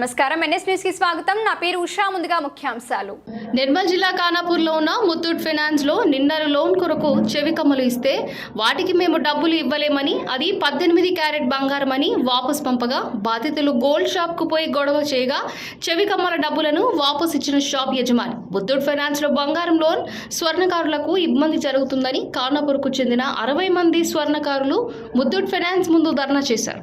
నమస్కారం NS news కి స్వాగతం. నా పేరు ఉషా. ముందుగా ముఖ్యాంశాలు. నిర్మల్ జిల్లా ఖానాపూర్లో ఉన్న ముత్తూట్ ఫైనాన్స్ లో నిన్న లోన్ కొరకు చెవి కమ్మలు ఇస్తే వాటికి మేము డబ్బులు ఇవ్వలేమని, అది 18 క్యారెట్ బంగారం అని వాపస్ పంపగా బాధితులు గోల్డ్ షాప్ కు పోయి గొడవ చేయగా చెవి కమ్మల డబ్బులను వాపస్ ఇచ్చిన షాప్ యజమాని ముత్తూట్ ఫైనాన్స్ లో బంగారం లోన్ స్వర్ణకారులకు ఇబ్బంది జరుగుతుందని ఖానాపూర్ కు చెందిన 60 మంది స్వర్ణకారులు ముత్తూట్ ఫైనాన్స్ ముందు ధర్నా చేశారు.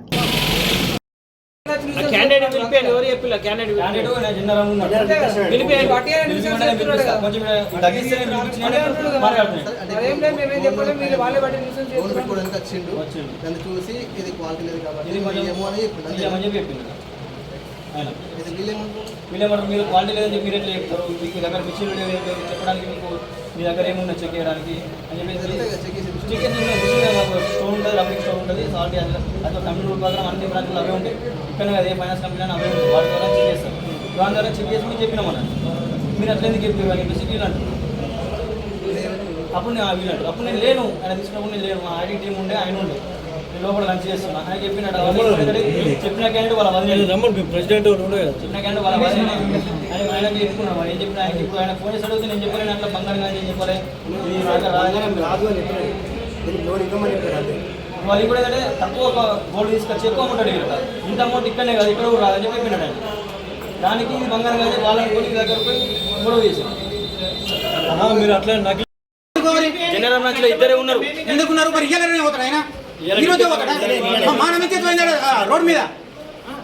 క్యాండిడేట్ పిలిపేయండి. ఎవరు చెప్పిల్లా క్యాండిడేట్ నా జనరల్ ఉన్నాడు పిలిపేయండి. కొంచెం తగ్గిస్తే దాన్ని చూసి ఇది క్వాలిటీ లేదు కాబట్టి వీళ్ళేమంటారు, మీరు క్వాలిటీ లేదని మీరు ఎట్లా చెప్తారు, మీకు దగ్గర మిషన్ చెప్పడానికి మీకు మీ దగ్గర ఏమున్నా చెక్ చేయడానికి అని చెప్పేసి స్టోన్ ఉంటుంది, రబ్బింగ్ స్టోన్ ఉంటుంది, సాల్ట్ అది కంపెనీ రూల్ ప్రకారం అన్ని బ్రాంచ్లు అవే ఉంటాయి. ఇక్కడ అదే ఫైనాన్స్ కంపెనీ అని అవే ఉంటాయి. వాటి ద్వారా చెక్ చేస్తారు. దాని ద్వారా చెక్ చేసి మీరు చెప్పినాం అన్న, మీరు అట్లా ఎందుకు చెప్పి అని చెప్పేసి వీళ్ళంటారు. అప్పుడు నేను వీళ్ళంటారు, అప్పుడు నేను లేను, ఆయన తీసుకున్నప్పుడు నేను లేను, మా ఐడి టీం ఉండే ఆయన ఉండే, నేను లోపల లంచ్ చేస్తున్నా. ఆయన చెప్పినట్టు చెప్పిన క్యాండిడేట్ వాళ్ళ ప్రెసిడెంట్ చెప్పిన క్యాండిడేట్ వాళ్ళ ఆయన చెప్పుకున్నాను. ఏం చెప్పిన ఆయన ఇప్పుడు ఆయన ఫోన్ చేసి అడిగితే నేను చెప్పలేను, అట్లా బంగారం కానీ ఏం చెప్పలే వాళ్ళు కూడా ఏంటంటే తక్కువ ఒక గోల్డ్ తీసుకొచ్చి ఎక్కువ అమౌంట్ అడిగారు. ఇంత అమౌంట్ ఇక్కడనే కాదు ఇక్కడ కూడా రాదని చెప్పి చెప్పినాడు ఆయన. దానికి ఇది బంగారం కానీ వాళ్ళని కొని దగ్గర పోయి గొడవ చేశారు. మీరు అట్లా జనరల్ బ్రాంచ్ లో ఇద్దరే ఉన్నారు. ఎందుకున్నారు మరి? ఇయ్యాలనే పోతాడు ఆయన, ఈరోజే పోతాడా? మానం ఇచ్చేది రోడ్ మీద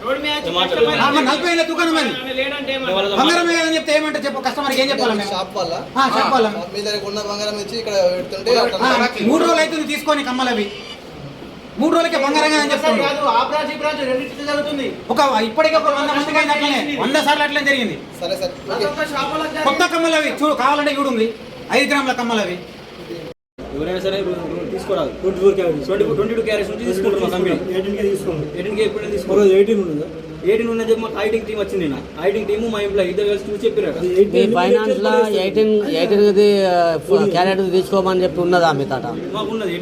40 ఏళ్ళ దుకాణం అని బంగారం లేదని చెప్తే ఏమంటే చెప్పు, కస్టమర్కి ఏం చెప్పాలి? షాప్ వల్ల మీ దగ్గర ఉన్న బంగారం ఇచ్చి ఇక్కడ పెడుతుంటే 3 రోజులు అవుతుంది తీసుకొని కమ్మలు అవి. 3 రోజులకే బంగారంగా అని చెప్తాను. ఇప్పటికే ఒక 100 మందికి అయింది, అట్లనే 100 సార్లు అట్లనే జరిగింది. సరే సరే కొత్త కమ్మలు అవి చూడు, కావాలంటే చూడు ఉంది 5 గ్రాముల కమ్మలు అవి. ఎవరైనా సరే తీసుకోరాదు. 22 క్యారెట్స్ నుంచి తీసుకుంటారు మా కంపెనీ. 18 ఎప్పుడైనా తీసుకోవాలి. 18 ఉన్నది చెప్పి మాకు ఐటింగ్ టీం వచ్చింది. నా ఐటింగ్ టీము మా ఇంట్లో ఇద్దరు కలిసి చూసి చెప్పారు. ఫైనాన్స్ లో 18 క్యారెట్ తీసుకోమని చెప్పి ఉన్నదా మీ తాట? మాకు ఉన్నది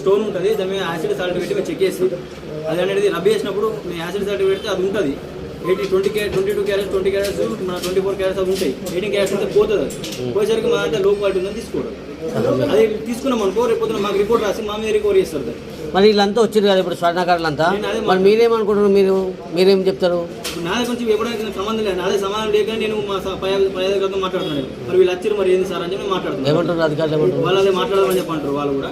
స్టోన్ ఉంటుంది, దాని మీద యాసిడ్ సాల్ట్ పెట్టి చెక్ చేసి అది అనేది రబ్ చేసినప్పుడు మీ యాసిడ్ సాల్ట్ పెడితే అది ఉంటుంది. 22 క్యారెట్స్ 20 క్యారెట్స్ మన 24 క్యారెట్స్ అవి ఉంటాయి. 18 క్యారెట్స్ ఉంటే పోతుంది. అది పోయేసరికి మా అంటే లో క్వాలిటీ ఉందని తీసుకోవడం. అది తీసుకున్నాం అనుకో, రేపు పొద్దున మాకు రిపోర్ట్ రాసి మా మీద రికవరీ చేస్తారు. మరి వీళ్ళంతా వచ్చారు కదా ఇప్పుడు స్వర్ణకారులంతా, మరి మీరేమనుకుంటున్నారు? మీరేం చెప్తారు? నాదే కొంచెం ఎప్పుడైనా సంబంధం లేదు, నాదే సమాధానం లేక నేను మా పై అధికారులతో మాట్లాడుతున్నాను. మరి వీళ్ళు వచ్చారు, మరి ఏంది సార్ అని చెప్పి మాట్లాడుతున్నారు. ఏమంటారు అధికారులు? వాళ్ళు అదే మాట్లాడమని చెప్పంటారు. వాళ్ళు కూడా